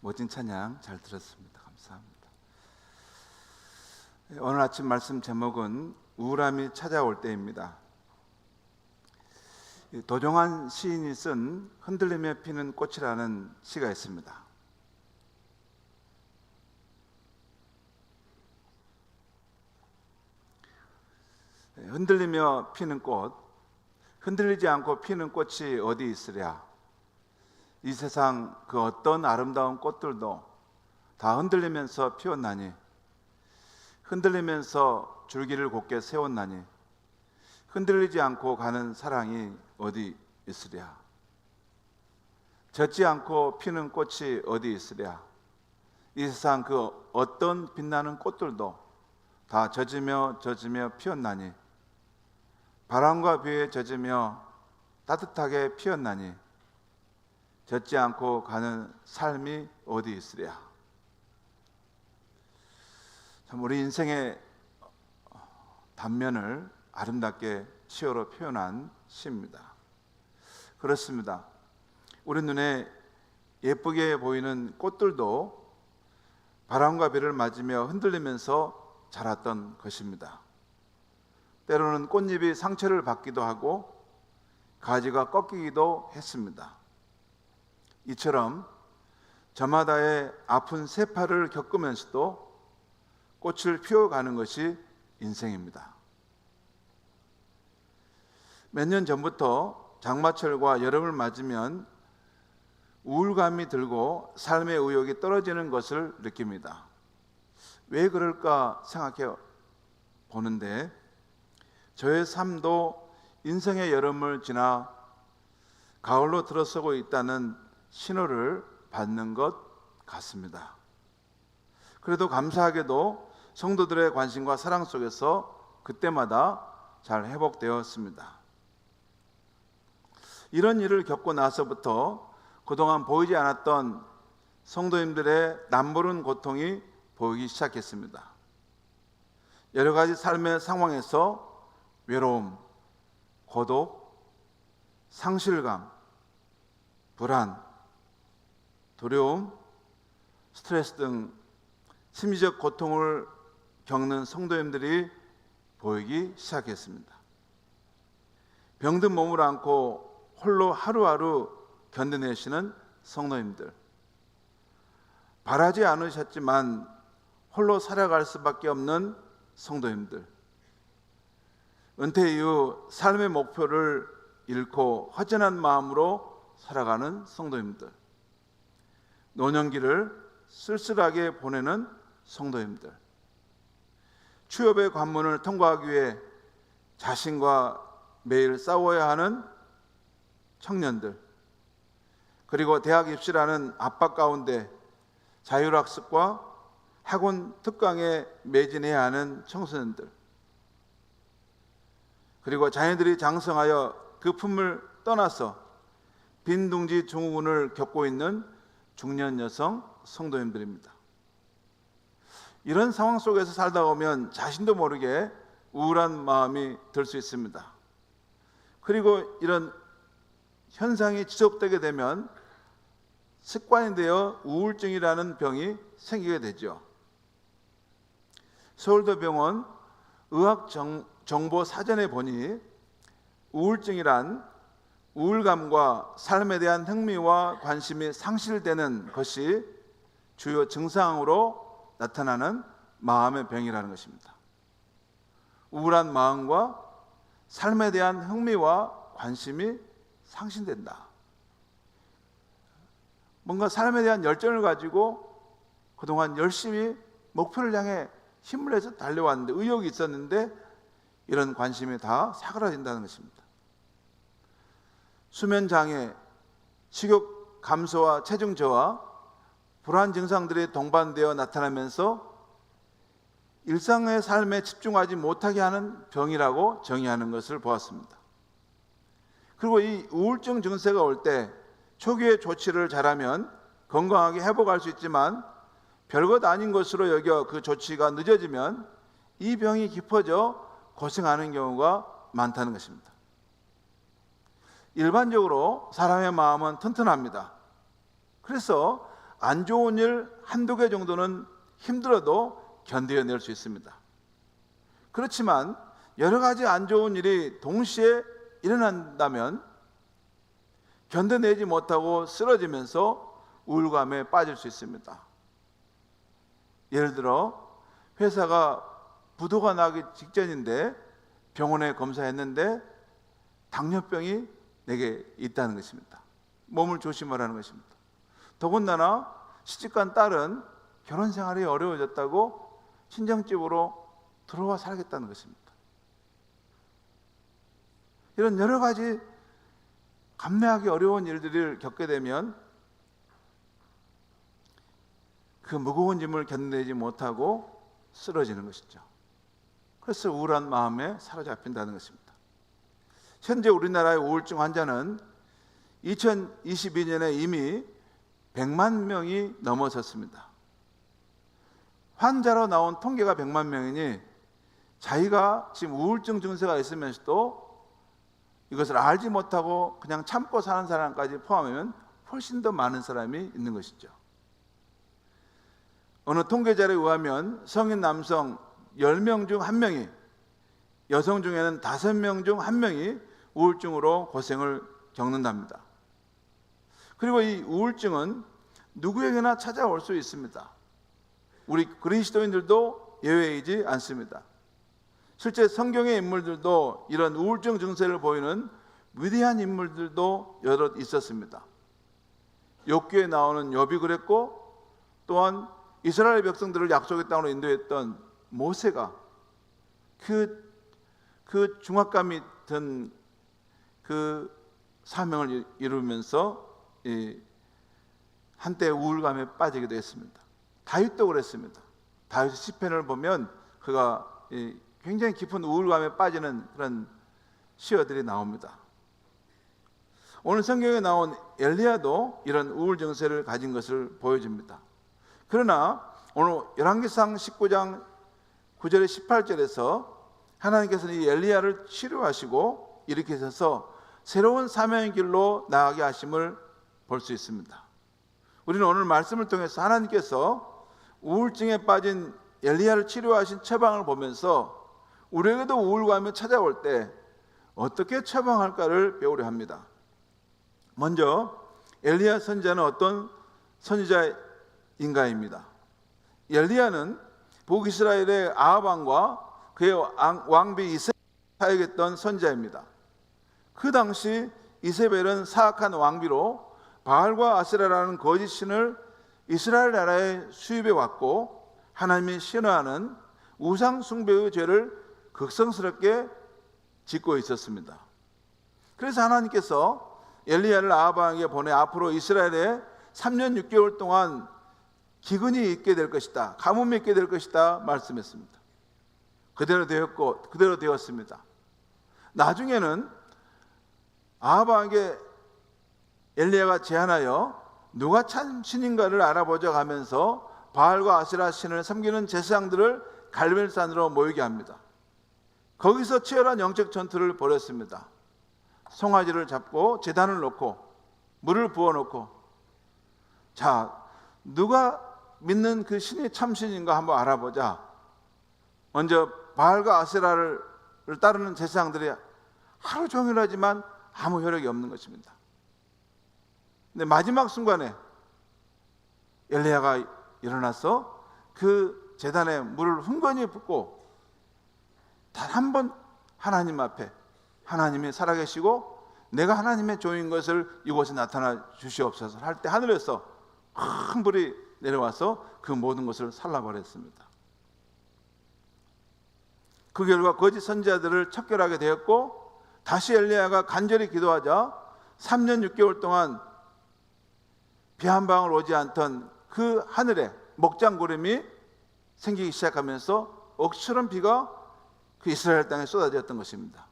멋진 찬양 잘 들었습니다. 감사합니다. 오늘 아침 말씀 제목은 우울함이 찾아올 때입니다. 도종환 시인이 쓴 흔들리며 피는 꽃이라는 시가 있습니다. 흔들리며 피는 꽃, 흔들리지 않고 피는 꽃이 어디 있으랴. 이 세상 그 어떤 아름다운 꽃들도 다 흔들리면서 피었나니, 흔들리면서 줄기를 곧게 세웠나니, 흔들리지 않고 가는 사랑이 어디 있으랴. 젖지 않고 피는 꽃이 어디 있으랴. 이 세상 그 어떤 빛나는 꽃들도 다 젖으며 피었나니, 바람과 비에 젖으며 따뜻하게 피었나니, 젖지 않고 가는 삶이 어디 있으랴. 참 우리 인생의 단면을 아름답게 시어로 표현한 시입니다. 그렇습니다. 우리 눈에 예쁘게 보이는 꽃들도 바람과 비를 맞으며 흔들리면서 자랐던 것입니다. 때로는 꽃잎이 상처를 받기도 하고 가지가 꺾이기도 했습니다. 이처럼 저마다의 아픈 세파를 겪으면서도 꽃을 피워가는 것이 인생입니다. 몇 년 전부터 장마철과 여름을 맞으면 우울감이 들고 삶의 의욕이 떨어지는 것을 느낍니다. 왜 그럴까 생각해 보는데, 저의 삶도 인생의 여름을 지나 가을로 들어서고 있다는 신호를 받는 것 같습니다. 그래도 감사하게도 성도들의 관심과 사랑 속에서 그때마다 잘 회복되었습니다. 이런 일을 겪고 나서부터 그동안 보이지 않았던 성도님들의 남모른 고통이 보이기 시작했습니다. 여러 가지 삶의 상황에서 외로움, 고독, 상실감, 불안, 두려움, 스트레스 등 심리적 고통을 겪는 성도님들이 보이기 시작했습니다. 병든 몸을 안고 홀로 하루하루 견뎌내시는 성도님들, 바라지 않으셨지만 홀로 살아갈 수밖에 없는 성도님들, 은퇴 이후 삶의 목표를 잃고 허전한 마음으로 살아가는 성도님들, 노년기를 쓸쓸하게 보내는 성도님들, 취업의 관문을 통과하기 위해 자신과 매일 싸워야 하는 청년들, 그리고 대학 입시라는 압박 가운데 자율학습과 학원 특강에 매진해야 하는 청소년들, 그리고 자녀들이 장성하여 그 품을 떠나서 빈둥지 증후군을 겪고 있는 중년 여성 성도님들입니다. 이런 상황 속에서 살다 보면 자신도 모르게 우울한 마음이 들 수 있습니다. 그리고 이런 현상이 지속되게 되면 습관이 되어 우울증이라는 병이 생기게 되죠. 서울대병원 의학정보사전에 보니 우울증이란 우울감과 삶에 대한 흥미와 관심이 상실되는 것이 주요 증상으로 나타나는 마음의 병이라는 것입니다. 우울한 마음과 삶에 대한 흥미와 관심이 상실된다. 뭔가 삶에 대한 열정을 가지고 그동안 열심히 목표를 향해 힘을 내서 달려왔는데, 의욕이 있었는데 이런 관심이 다 사그라진다는 것입니다. 수면 장애, 식욕 감소와 체중 저하, 불안 증상들이 동반되어 나타나면서 일상의 삶에 집중하지 못하게 하는 병이라고 정의하는 것을 보았습니다. 그리고 이 우울증 증세가 올 때 초기의 조치를 잘하면 건강하게 회복할 수 있지만, 별것 아닌 것으로 여겨 그 조치가 늦어지면 이 병이 깊어져 고생하는 경우가 많다는 것입니다. 일반적으로 사람의 마음은 튼튼합니다. 그래서 안 좋은 일 한두 개 정도는 힘들어도 견뎌낼 수 있습니다. 그렇지만 여러 가지 안 좋은 일이 동시에 일어난다면 견뎌내지 못하고 쓰러지면서 우울감에 빠질 수 있습니다. 예를 들어 회사가 부도가 나기 직전인데 병원에 검사했는데 당뇨병이 내게 있다는 것입니다. 몸을 조심하라는 것입니다. 더군다나 시집간 딸은 결혼 생활이 어려워졌다고 친정집으로 들어와 살겠다는 것입니다. 이런 여러 가지 감내하기 어려운 일들을 겪게 되면 그 무거운 짐을 견뎌내지 못하고 쓰러지는 것이죠. 그래서 우울한 마음에 사로잡힌다는 것입니다. 현재 우리나라의 우울증 환자는 2022년에 이미 100만 명이 넘어섰습니다. 환자로 나온 통계가 100만 명이니 자기가 지금 우울증 증세가 있으면서도 이것을 알지 못하고 그냥 참고 사는 사람까지 포함하면 훨씬 더 많은 사람이 있는 것이죠. 어느 통계 자료에 의하면 성인 남성 10명 중 1명이, 여성 중에는 5명 중 1명이 우울증으로 고생을 겪는답니다. 그리고 이 우울증은 누구에게나 찾아올 수 있습니다. 우리 그리스도인들도 예외이지 않습니다. 실제 성경의 인물들도 이런 우울증 증세를 보이는 위대한 인물들도 여럿 있었습니다. 욥기에 나오는 욥이 그랬고, 또한 이스라엘 백성들을 약속의 땅으로 인도했던 모세가 그 중압감이 든 그 사명을 이루면서 한때 우울감에 빠지기도 했습니다. 다윗도 그랬습니다. 다윗 시편을 보면 그가 굉장히 깊은 우울감에 빠지는 그런 시어들이 나옵니다. 오늘 성경에 나온 엘리야도 이런 우울 증세를 가진 것을 보여줍니다. 그러나 오늘 열왕기상 19장 9절에 18절에서 하나님께서는 이 엘리야를 치료하시고 일으키셔서 새로운 사명의 길로 나아가게 하심을 볼 수 있습니다. 우리는 오늘 말씀을 통해서 하나님께서 우울증에 빠진 엘리야를 치료하신 처방을 보면서 우리에게도 우울감이 찾아올 때 어떻게 처방할까를 배우려 합니다. 먼저 엘리야 선지자는 어떤 선지자인가입니다. 엘리야는 북이스라엘의 아합 왕과 그의 왕비 이세벨을 사역했던 선지자입니다. 그 당시 이세벨은 사악한 왕비로 바알과 아세라라는 거짓 신을 이스라엘 나라에 수입해 왔고 하나님이 싫어하는 우상 숭배의 죄를 극성스럽게 짓고 있었습니다. 그래서 하나님께서 엘리야를 아합 왕에게 보내 앞으로 이스라엘에 3년 6개월 동안 기근이 있게 될 것이다, 가뭄이 있게 될 것이다 말씀했습니다. 그대로 되었고 그대로 되었습니다. 나중에는 아합 왕에게 엘리야가 제안하여 누가 참 신인가를 알아보자 하면서 바알과 아세라 신을 섬기는 제사장들을 갈멜산으로 모이게 합니다. 거기서 치열한 영적 전투를 벌였습니다. 송아지를 잡고 제단을 놓고 물을 부어놓고, 자, 누가 믿는 그 신이 참신인가 한번 알아보자. 먼저 바알과 아세라를 따르는 제사장들이 하루 종일 하지만 아무 효력이 없는 것입니다. 근데 마지막 순간에 엘리야가 일어나서 그 제단에 물을 흥건히 붓고 단 한 번 하나님 앞에, 하나님이 살아계시고 내가 하나님의 종인 것을 이곳에 나타나 주시옵소서 할 때 하늘에서 큰 불이 내려와서 그 모든 것을 살라버렸습니다. 그 결과 거짓 선지자들을 척결하게 되었고, 다시 엘리야가 간절히 기도하자 3년 6개월 동안 비 한 방울 오지 않던 그 하늘에 먹장구름이 생기기 시작하면서 억수런 비가 그 이스라엘 땅에 쏟아졌던 것입니다.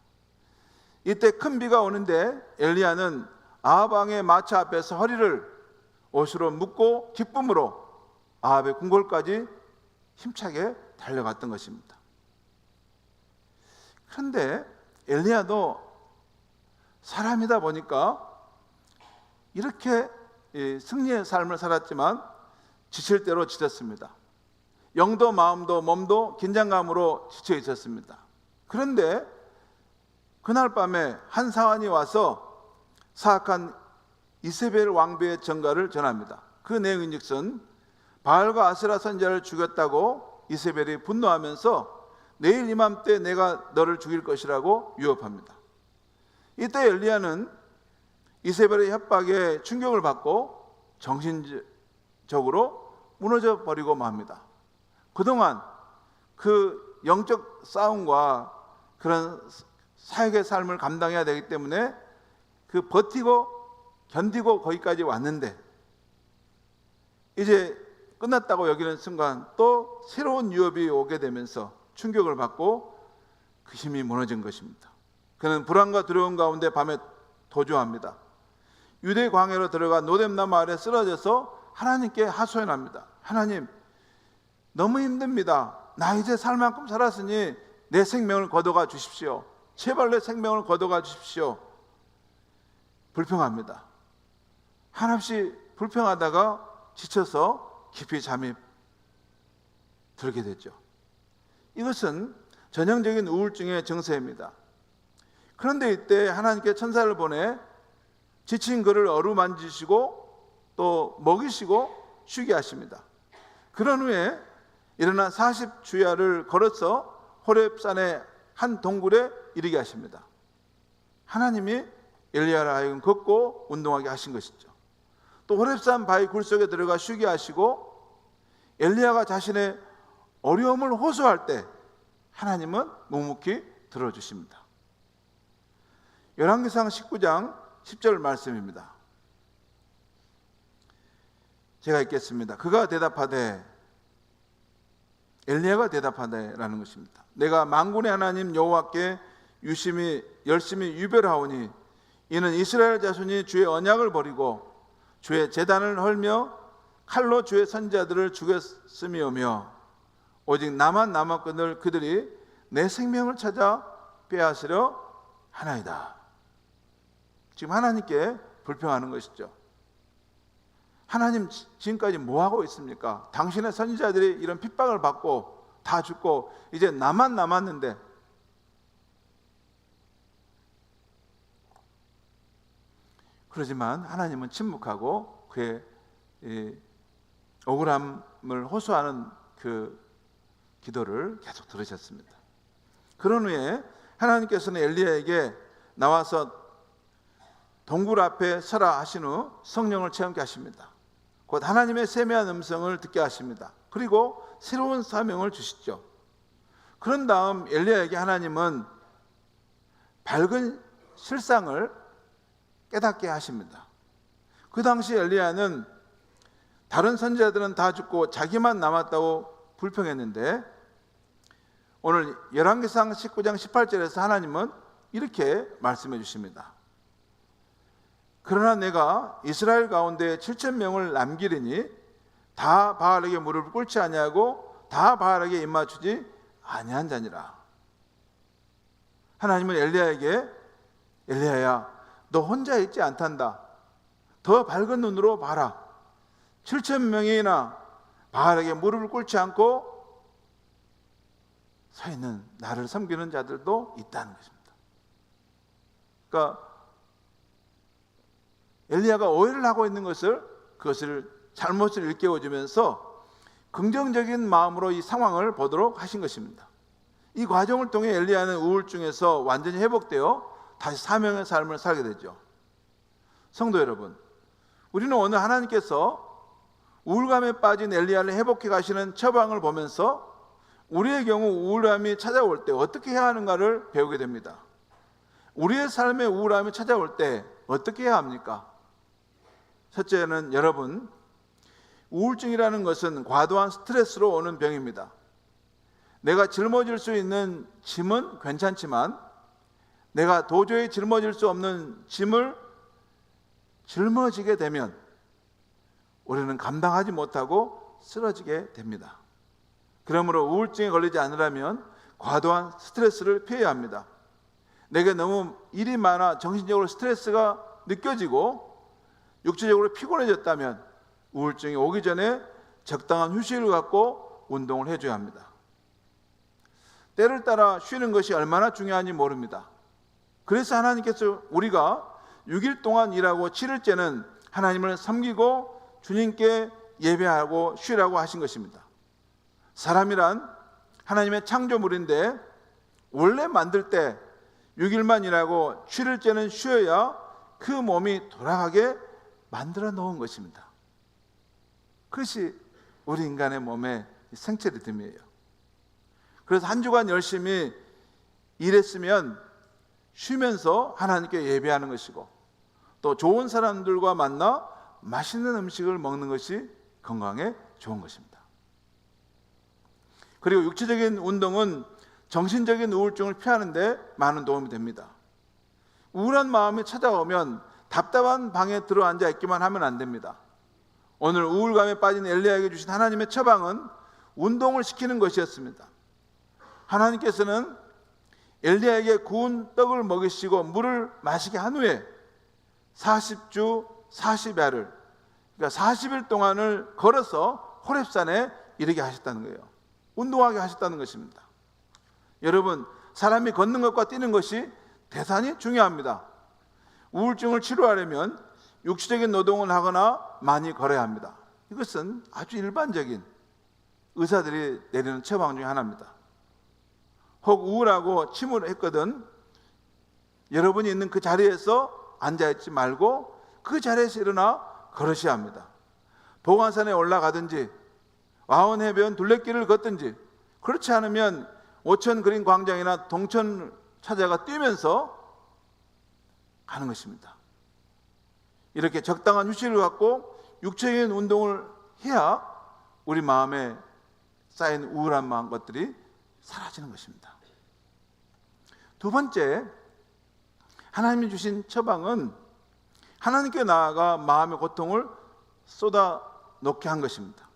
이때 큰 비가 오는데 엘리야는 아합 왕의 마차 앞에서 허리를 옷으로 묶고 기쁨으로 아합의 궁궐까지 힘차게 달려갔던 것입니다. 그런데 엘리야도 사람이다 보니까 이렇게 승리의 삶을 살았지만 지칠 대로 지쳤습니다. 영도 마음도 몸도 긴장감으로 지쳐 있었습니다. 그런데 그날 밤에 한 사환이 와서 사악한 이세벨 왕비의 전가를 전합니다. 그 내용인즉슨 바알과 아세라 선지자를 죽였다고 이세벨이 분노하면서 내일 이맘때 내가 너를 죽일 것이라고 유업합니다. 이때 엘리야는 이세벨의 협박에 충격을 받고 정신적으로 무너져 버리고 맙니다. 그동안 그 영적 싸움과 그런 사역의 삶을 감당해야 되기 때문에 그 버티고 견디고 거기까지 왔는데 이제 끝났다고 여기는 순간 또 새로운 유업이 오게 되면서 충격을 받고 그 힘이 무너진 것입니다. 그는 불안과 두려움 가운데 밤에 도주합니다. 유대 광야로 들어가 노뎀나무 아래 쓰러져서 하나님께 하소연합니다. 하나님, 너무 힘듭니다. 나 이제 살 만큼 살았으니 내 생명을 거둬가 주십시오. 제발 내 생명을 거둬가 주십시오. 불평합니다. 한없이 불평하다가 지쳐서 깊이 잠이 들게 됐죠. 이것은 전형적인 우울증의 증세입니다. 그런데 이때 하나님께 천사를 보내 지친 그를 어루만지시고 또 먹이시고 쉬게 하십니다. 그런 후에 일어나 40주야를 걸어서 호렙산의 한 동굴에 이르게 하십니다. 하나님이 엘리야를 하여금 걷고 운동하게 하신 것이죠. 또 호렙산 바위 굴 속에 들어가 쉬게 하시고 엘리야가 자신의 어려움을 호소할 때 하나님은 묵묵히 들어주십니다. 열왕기상 19장 10절 말씀입니다. 제가 읽겠습니다. 그가 대답하되, 엘리야가 대답하되라는 것입니다. 내가 만군의 하나님 여호와께 열심히 유별하오니 이는 이스라엘 자손이 주의 언약을 버리고 주의 제단을 헐며 칼로 주의 선지자들을 죽였음이오며 오직 나만 남았거늘 그들이 내 생명을 찾아 빼앗으려 하나이다. 지금 하나님께 불평하는 것이죠. 하나님 지금까지 뭐하고 있습니까? 당신의 선지자들이 이런 핍박을 받고 다 죽고 이제 나만 남았는데 그러지만 하나님은 침묵하고 그의 억울함을 호소하는 그 기도를 계속 들으셨습니다. 그런 후에 하나님께서는 엘리야에게 나와서 동굴 앞에 서라 하신 후 성령을 체험케 하십니다. 곧 하나님의 세미한 음성을 듣게 하십니다. 그리고 새로운 사명을 주시죠. 그런 다음 엘리야에게 하나님은 밝은 실상을 깨닫게 하십니다. 그 당시 엘리야는 다른 선지자들은 다 죽고 자기만 남았다고 불평했는데 오늘 열왕기상 19장 18절에서 하나님은 이렇게 말씀해 주십니다. 그러나 내가 이스라엘 가운데 7,000명을 남기리니 다 바알에게 무릎을 꿇지 아니하고 다 바알에게 입맞추지 아니한 자니라. 하나님은 엘리야에게 엘리야야 너 혼자 있지 않단다. 더 밝은 눈으로 봐라. 7,000명이나 바알에게 무릎을 꿇지 않고 서 있는 나를 섬기는 자들도 있다는 것입니다. 그러니까 엘리야가 오해를 하고 있는 그것을 잘못을 일깨워주면서 긍정적인 마음으로 이 상황을 보도록 하신 것입니다. 이 과정을 통해 엘리야는 우울증에서 완전히 회복되어 다시 사명의 삶을 살게 되죠. 성도 여러분, 우리는 오늘 하나님께서 우울감에 빠진 엘리야를 회복해 가시는 처방을 보면서 우리의 경우 우울함이 찾아올 때 어떻게 해야 하는가를 배우게 됩니다. 우리의 삶에 우울함이 찾아올 때 어떻게 해야 합니까? 첫째는 여러분, 우울증이라는 것은 과도한 스트레스로 오는 병입니다. 내가 짊어질 수 있는 짐은 괜찮지만 내가 도저히 짊어질 수 없는 짐을 짊어지게 되면 우리는 감당하지 못하고 쓰러지게 됩니다. 그러므로 우울증에 걸리지 않으려면 과도한 스트레스를 피해야 합니다. 내게 너무 일이 많아 정신적으로 스트레스가 느껴지고 육체적으로 피곤해졌다면 우울증이 오기 전에 적당한 휴식을 갖고 운동을 해줘야 합니다. 때를 따라 쉬는 것이 얼마나 중요한지 모릅니다. 그래서 하나님께서 우리가 6일 동안 일하고 7일째는 하나님을 섬기고 주님께 예배하고 쉬라고 하신 것입니다. 사람이란 하나님의 창조물인데 원래 만들 때 6일만 일하고 7일째는 쉬어야 그 몸이 돌아가게 만들어 놓은 것입니다. 그것이 우리 인간의 몸의 생체 리듬이에요. 그래서 한 주간 열심히 일했으면 쉬면서 하나님께 예배하는 것이고, 또 좋은 사람들과 만나 맛있는 음식을 먹는 것이 건강에 좋은 것입니다. 그리고 육체적인 운동은 정신적인 우울증을 피하는 데 많은 도움이 됩니다. 우울한 마음이 찾아오면 답답한 방에 들어앉아 있기만 하면 안 됩니다. 오늘 우울감에 빠진 엘리야에게 주신 하나님의 처방은 운동을 시키는 것이었습니다. 하나님께서는 엘리야에게 구운 떡을 먹이시고 물을 마시게 한 후에 40주 40야를, 그러니까 40일 동안을 걸어서 호렙산에 이르게 하셨다는 거예요. 운동하게 하셨다는 것입니다. 여러분, 사람이 걷는 것과 뛰는 것이 대단히 중요합니다. 우울증을 치료하려면 육체적인 노동을 하거나 많이 걸어야 합니다. 이것은 아주 일반적인 의사들이 내리는 처방 중에 하나입니다. 혹 우울하고 침울했거든 여러분이 있는 그 자리에서 앉아있지 말고 그 자리에서 일어나 걸으셔야 합니다. 보관산에 올라가든지 와원해변 둘레길을 걷든지, 그렇지 않으면 오천 그린 광장이나 동천 찾아가 뛰면서 가는 것입니다. 이렇게 적당한 휴식을 갖고 육체적인 운동을 해야 우리 마음에 쌓인 우울한 마음 것들이 사라지는 것입니다. 두 번째, 하나님이 주신 처방은 하나님께 나아가 마음의 고통을 쏟아 놓게 한 것입니다.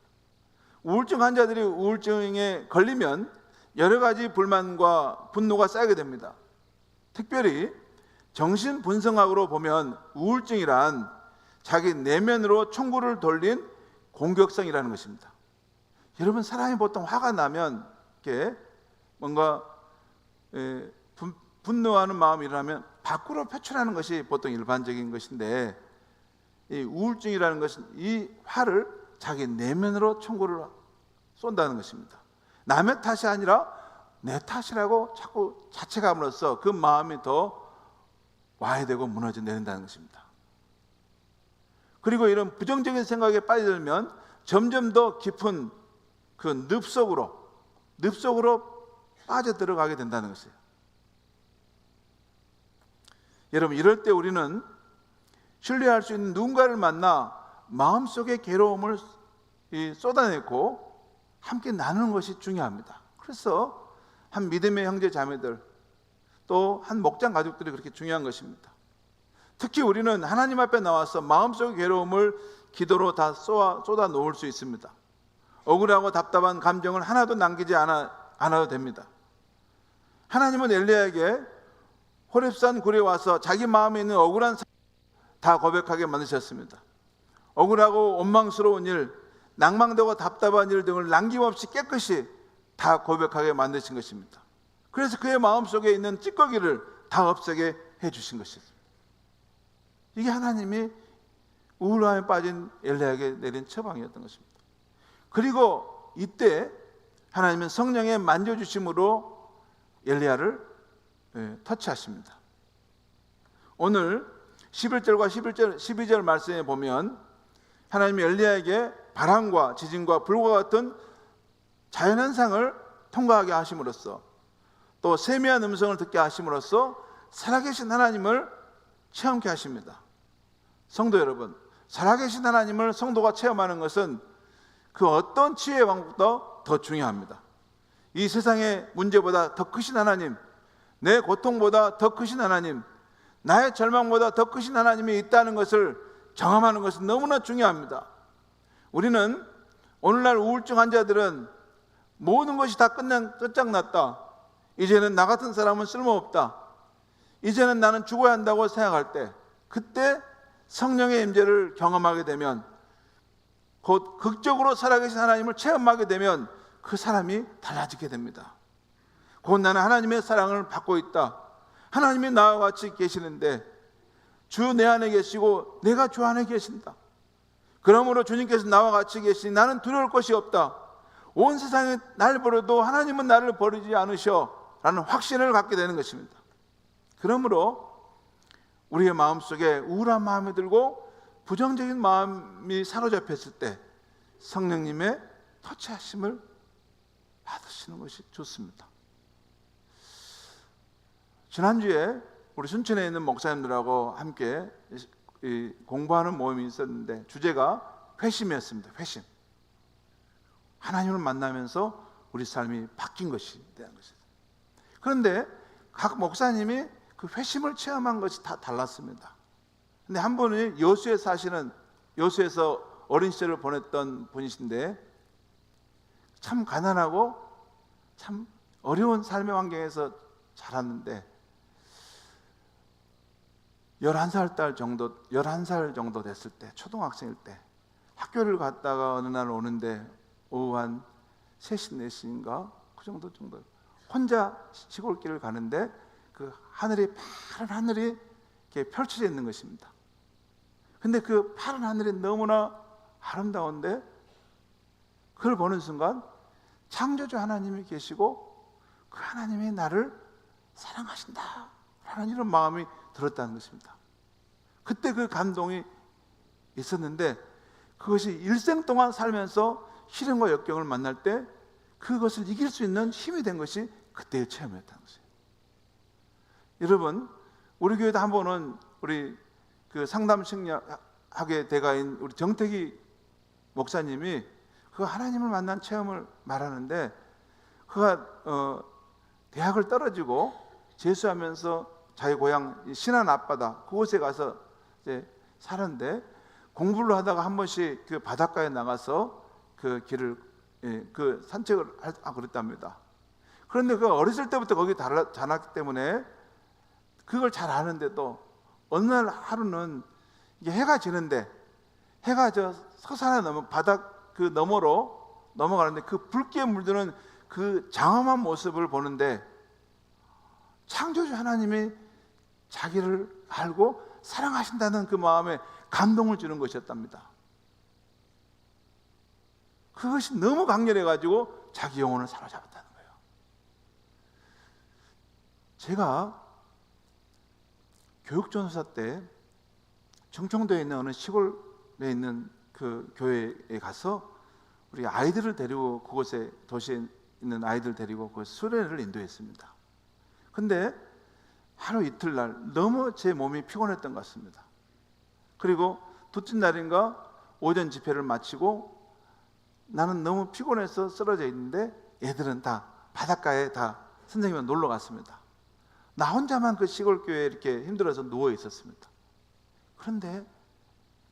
우울증 환자들이 우울증에 걸리면 여러 가지 불만과 분노가 쌓이게 됩니다. 특별히 정신분석학으로 보면 우울증이란 자기 내면으로 총구를 돌린 공격성이라는 것입니다. 여러분, 사람이 보통 화가 나면 이렇게 뭔가 분노하는 마음이 일어나면 밖으로 표출하는 것이 보통 일반적인 것인데, 이 우울증이라는 것은 이 화를 자기 내면으로 총구를 쏜다는 것입니다. 남의 탓이 아니라 내 탓이라고 자꾸 자책함으로써 그 마음이 더 와해되고 무너져 내린다는 것입니다. 그리고 이런 부정적인 생각에 빠져들면 점점 더 깊은 그 늪 속으로 빠져들어가게 된다는 것이에요. 여러분, 이럴 때 우리는 신뢰할 수 있는 누군가를 만나 마음속의 괴로움을 쏟아내고 함께 나누는 것이 중요합니다. 그래서 한 믿음의 형제 자매들, 또 한 목장 가족들이 그렇게 중요한 것입니다. 특히 우리는 하나님 앞에 나와서 마음속의 괴로움을 기도로 다 쏟아 놓을 수 있습니다. 억울하고 답답한 감정을 하나도 남기지 않아도 됩니다. 하나님은 엘리야에게 호렙산 굴에 와서 자기 마음에 있는 억울한 다 고백하게 만드셨습니다. 억울하고 원망스러운 일, 낭망되고 답답한 일 등을 남김없이 깨끗이 다 고백하게 만드신 것입니다. 그래서 그의 마음속에 있는 찌꺼기를 다 없애게 해주신 것입니다. 이게 하나님이 우울함에 빠진 엘리야에게 내린 처방이었던 것입니다. 그리고 이때 하나님은 성령의 만져주심으로 엘리야를 터치하십니다. 오늘 11절과 12절 말씀에 보면 하나님이 엘리야에게 바람과 지진과 불과 같은 자연현상을 통과하게 하심으로써, 또 세미한 음성을 듣게 하심으로써 살아계신 하나님을 체험케 하십니다. 성도 여러분, 살아계신 하나님을 성도가 체험하는 것은 그 어떤 치유의 방법보다 더 중요합니다. 이 세상의 문제보다 더 크신 하나님, 내 고통보다 더 크신 하나님, 나의 절망보다 더 크신 하나님이 있다는 것을 경험하는 것은 너무나 중요합니다. 우리는 오늘날 우울증 환자들은 모든 것이 다 끝장났다, 이제는 나 같은 사람은 쓸모없다, 이제는 나는 죽어야 한다고 생각할 때, 그때 성령의 임재를 경험하게 되면 곧 극적으로 살아계신 하나님을 체험하게 되면 그 사람이 달라지게 됩니다. 곧 나는 하나님의 사랑을 받고 있다. 하나님이 나와 같이 계시는데 주 내 안에 계시고 내가 주 안에 계신다. 그러므로 주님께서 나와 같이 계시니 나는 두려울 것이 없다. 온 세상이 날 버려도 하나님은 나를 버리지 않으셔 라는 확신을 갖게 되는 것입니다. 그러므로 우리의 마음속에 우울한 마음이 들고 부정적인 마음이 사로잡혔을 때 성령님의 터치하심을 받으시는 것이 좋습니다. 지난주에 우리 순천에 있는 목사님들하고 함께 공부하는 모임이 있었는데 주제가 회심이었습니다. 회심. 하나님을 만나면서 우리 삶이 바뀐 것이 대한 것이죠. 그런데 각 목사님이 그 회심을 체험한 것이 다 달랐습니다. 근데 한 분이 여수에 사시는, 여수에서 어린 시절을 보냈던 분이신데 참 가난하고 참 어려운 삶의 환경에서 자랐는데 11살 정도 됐을 때, 초등학생일 때 학교를 갔다가 어느 날 오는데 오후 한 3시, 4시인가 그 정도 혼자 시골길을 가는데 그 하늘이, 파란 하늘이 이렇게 펼쳐져 있는 것입니다. 근데 그 파란 하늘이 너무나 아름다운데 그걸 보는 순간 창조주 하나님이 계시고 그 하나님이 나를 사랑하신다 라는 이런 마음이 들었다는 것입니다. 그때 그 감동이 있었는데 그것이 일생 동안 살면서 시련과 역경을 만날 때 그것을 이길 수 있는 힘이 된 것이 그때의 체험이었다는 것이에요. 여러분, 우리 교회도 한 번은 우리 그 상담 심리학의 대가인 우리 정택이 목사님이 그 하나님을 만난 체험을 말하는데 그가 대학을 떨어지고 재수하면서 자기 고향 신안 앞바다 그곳에 가서 이제 사는데 공부를 하다가 한 번씩 그 바닷가에 나가서 그 길을 그 산책을 하고 그랬답니다. 그런데 그 어렸을 때부터 거기 자랐기 때문에 그걸 잘 아는데도 어느 날 하루는 이게 해가 지는데 해가 저 서산에 넘어 바닥 그 너머로 넘어가는데 그 붉게 물드는 그 장엄한 모습을 보는데 창조주 하나님이 자기를 알고 사랑하신다는 그 마음에 감동을 주는 것이었답니다. 그것이 너무 강렬해가지고 자기 영혼을 사로잡았다는 거예요. 제가 교육전수사 때 청청도에 있는 어느 시골에 있는 그 교회에 가서 우리 아이들을 데리고 그곳에 도시에 있는 아이들 데리고 그 수련회를 인도했습니다. 근데 하루 이틀날 너무 제 몸이 피곤했던 것 같습니다. 그리고 둘째 날인가 오전 집회를 마치고 나는 너무 피곤해서 쓰러져 있는데 애들은 다 바닷가에 다 선생님과 놀러 갔습니다. 나 혼자만 그 시골교회에 이렇게 힘들어서 누워 있었습니다. 그런데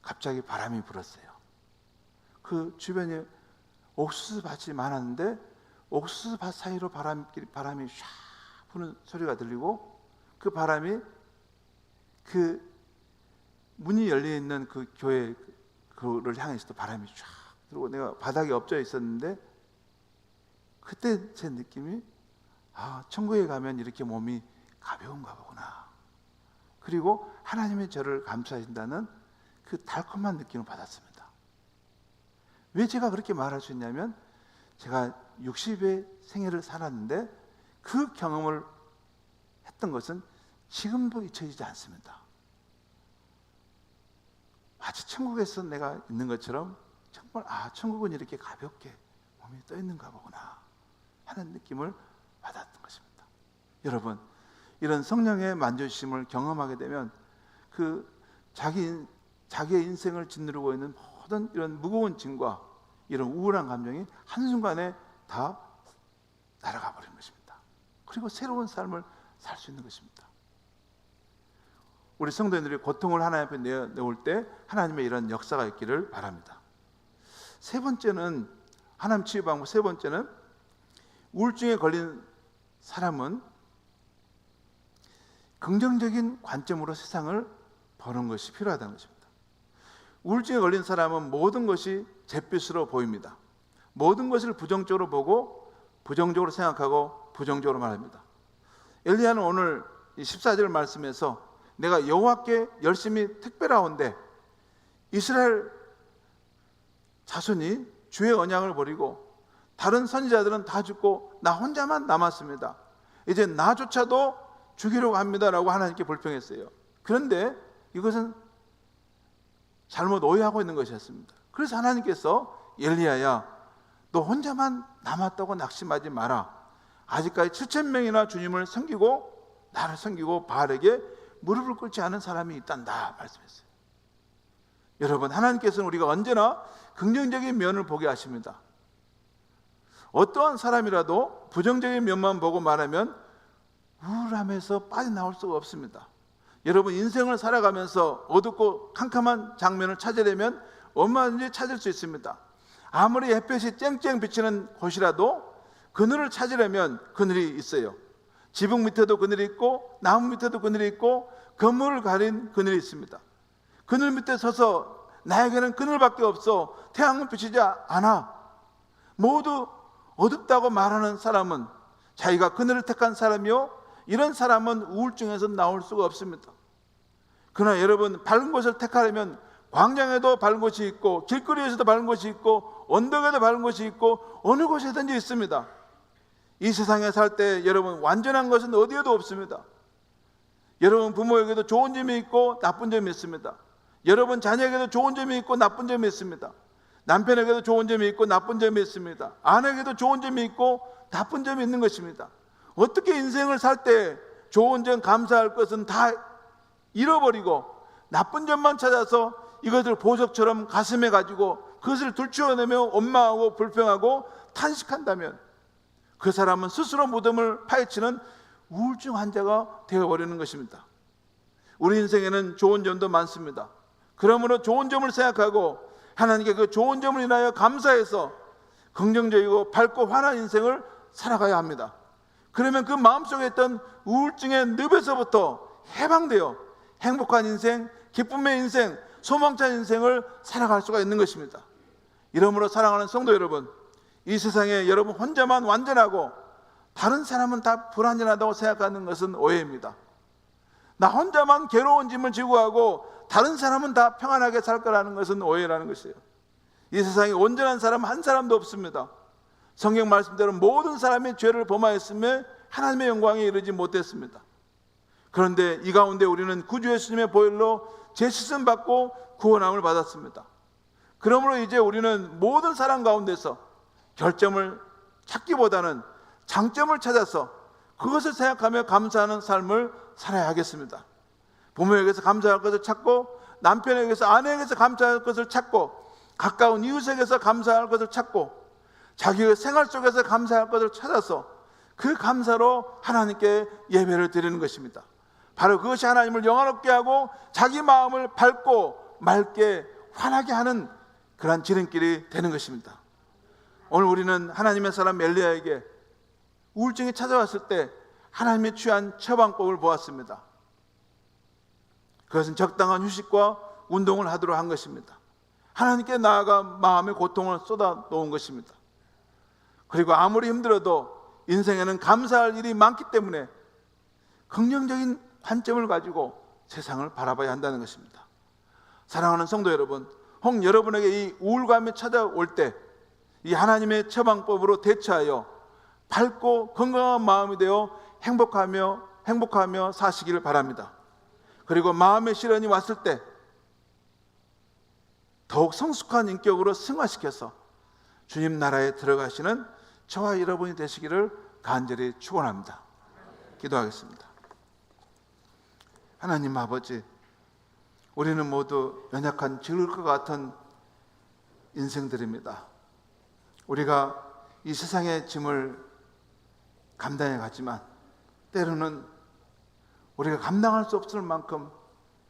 갑자기 바람이 불었어요. 그 주변에 옥수수 밭이 많았는데 옥수수 밭 사이로 바람이 샥 부는 소리가 들리고 그 바람이 그 문이 열려 있는 그 교회 그를 향해서도 바람이 쫙 들고 내가 바닥에 엎져 있었는데 그때 제 느낌이 천국에 가면 이렇게 몸이 가벼운가 보구나. 그리고 하나님이 저를 감싸신다는 그 달콤한 느낌을 받았습니다. 왜 제가 그렇게 말할 수 있냐면 제가 60의 생애를 살았는데 그 경험을 했던 것은 지금도 잊혀지지 않습니다. 마치 천국에서 내가 있는 것처럼 정말 천국은 이렇게 가볍게 몸이 떠 있는가 보구나 하는 느낌을 받았던 것입니다. 여러분, 이런 성령의 만져주심을 경험하게 되면 그 자기의 인생을 짓누르고 있는 모든 이런 무거운 짐과 이런 우울한 감정이 한순간에 다 날아가 버리는 것입니다. 그리고 새로운 삶을 살 수 있는 것입니다. 우리 성도님들이 고통을 하나님 앞에 내올 때 하나님의 이런 역사가 있기를 바랍니다. 세 번째는 하나님 치유 방법, 세 번째는 우울증에 걸린 사람은 긍정적인 관점으로 세상을 보는 것이 필요하다는 것입니다. 우울증에 걸린 사람은 모든 것이 잿빛으로 보입니다. 모든 것을 부정적으로 보고 부정적으로 생각하고 부정적으로 말합니다. 엘리야는 오늘 14절 말씀에서 내가 여호와께 열심히 택배라온데 이스라엘 자손이 주의 언약을 버리고 다른 선지자들은 다 죽고 나 혼자만 남았습니다. 이제 나조차도 죽이려고 합니다라고 하나님께 불평했어요. 그런데 이것은 잘못 오해하고 있는 것이었습니다. 그래서 하나님께서 엘리야야, 너 혼자만 남았다고 낙심하지 마라. 아직까지 7,000명이나 주님을 섬기고 나를 섬기고 바알에게 무릎을 꿇지 않은 사람이 있단다 말씀했어요. 여러분, 하나님께서는 우리가 언제나 긍정적인 면을 보게 하십니다. 어떠한 사람이라도 부정적인 면만 보고 말하면 우울함에서 빠져나올 수가 없습니다. 여러분, 인생을 살아가면서 어둡고 캄캄한 장면을 찾으려면 얼마든지 찾을 수 있습니다. 아무리 햇볕이 쨍쨍 비치는 곳이라도 그늘을 찾으려면 그늘이 있어요. 지붕 밑에도 그늘이 있고 나무 밑에도 그늘이 있고 건물을 가린 그늘이 있습니다. 그늘 밑에 서서 나에게는 그늘밖에 없어, 태양은 비치지 않아, 모두 어둡다고 말하는 사람은 자기가 그늘을 택한 사람이요, 이런 사람은 우울증에서 나올 수가 없습니다. 그러나 여러분, 밝은 곳을 택하려면 광장에도 밝은 곳이 있고 길거리에서도 밝은 곳이 있고 언덕에도 밝은 곳이 있고 어느 곳에든지 있습니다. 이 세상에 살 때 여러분, 완전한 것은 어디에도 없습니다. 여러분 부모에게도 좋은 점이 있고 나쁜 점이 있습니다. 여러분 자녀에게도 좋은 점이 있고 나쁜 점이 있습니다. 남편에게도 좋은 점이 있고 나쁜 점이 있습니다. 아내에게도 좋은 점이 있고 나쁜 점이 있는 것입니다. 어떻게 인생을 살 때 좋은 점, 감사할 것은 다 잃어버리고 나쁜 점만 찾아서 이것을 보석처럼 가슴에 가지고 그것을 들추어내며 원망하고 불평하고 탄식한다면 그 사람은 스스로 무덤을 파헤치는 우울증 환자가 되어버리는 것입니다. 우리 인생에는 좋은 점도 많습니다. 그러므로 좋은 점을 생각하고 하나님께 그 좋은 점을 인하여 감사해서 긍정적이고 밝고 환한 인생을 살아가야 합니다. 그러면 그 마음속에 있던 우울증의 늪에서부터 해방되어 행복한 인생, 기쁨의 인생, 소망찬 인생을 살아갈 수가 있는 것입니다. 이러므로 사랑하는 성도 여러분, 이 세상에 여러분 혼자만 완전하고 다른 사람은 다 불완전하다고 생각하는 것은 오해입니다. 나 혼자만 괴로운 짐을 지고 가고 다른 사람은 다 평안하게 살 거라는 것은 오해라는 것이에요. 이 세상에 온전한 사람 한 사람도 없습니다. 성경 말씀대로 모든 사람이 죄를 범하였으며 하나님의 영광에 이르지 못했습니다. 그런데 이 가운데 우리는 구주 예수님의 보혈로 죄 씻음 받고 구원함을 받았습니다. 그러므로 이제 우리는 모든 사람 가운데서 결점을 찾기보다는 장점을 찾아서 그것을 생각하며 감사하는 삶을 살아야 하겠습니다. 부모에게서 감사할 것을 찾고 남편에게서, 아내에게서 감사할 것을 찾고 가까운 이웃에게서 감사할 것을 찾고 자기의 생활 속에서 감사할 것을 찾아서 그 감사로 하나님께 예배를 드리는 것입니다. 바로 그것이 하나님을 영화롭게 하고 자기 마음을 밝고 맑게 환하게 하는 그러한 지름길이 되는 것입니다. 오늘 우리는 하나님의 사람 엘리야에게 우울증이 찾아왔을 때 하나님이 취한 처방법을 보았습니다. 그것은 적당한 휴식과 운동을 하도록 한 것입니다. 하나님께 나아가 마음의 고통을 쏟아 놓은 것입니다. 그리고 아무리 힘들어도 인생에는 감사할 일이 많기 때문에 긍정적인 관점을 가지고 세상을 바라봐야 한다는 것입니다. 사랑하는 성도 여러분, 혹 여러분에게 이 우울감이 찾아올 때 이 하나님의 처방법으로 대처하여 밝고 건강한 마음이 되어 행복하며 사시기를 바랍니다. 그리고 마음의 시련이 왔을 때 더욱 성숙한 인격으로 승화시켜서 주님 나라에 들어가시는 저와 여러분이 되시기를 간절히 축원합니다. 기도하겠습니다. 하나님 아버지, 우리는 모두 연약한 죽을 것 같은 인생들입니다. 우리가 이 세상의 짐을 감당해 가지만 때로는 우리가 감당할 수 없을 만큼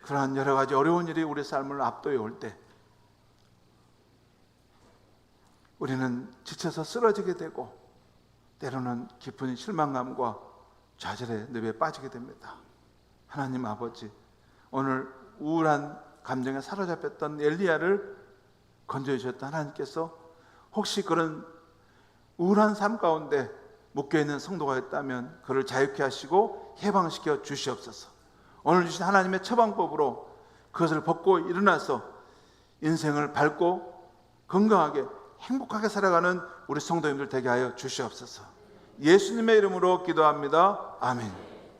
그러한 여러 가지 어려운 일이 우리 삶을 압도해 올 때 우리는 지쳐서 쓰러지게 되고 때로는 깊은 실망감과 좌절의 늪에 빠지게 됩니다. 하나님 아버지, 오늘 우울한 감정에 사로잡혔던 엘리야를 건져주셨던 하나님께서 혹시 그런 우울한 삶 가운데 묶여있는 성도가 있다면 그를 자유케 하시고 해방시켜 주시옵소서. 오늘 주신 하나님의 처방법으로 그것을 벗고 일어나서 인생을 밝고 건강하게 행복하게 살아가는 우리 성도님들 되게 하여 주시옵소서. 예수님의 이름으로 기도합니다. 아멘.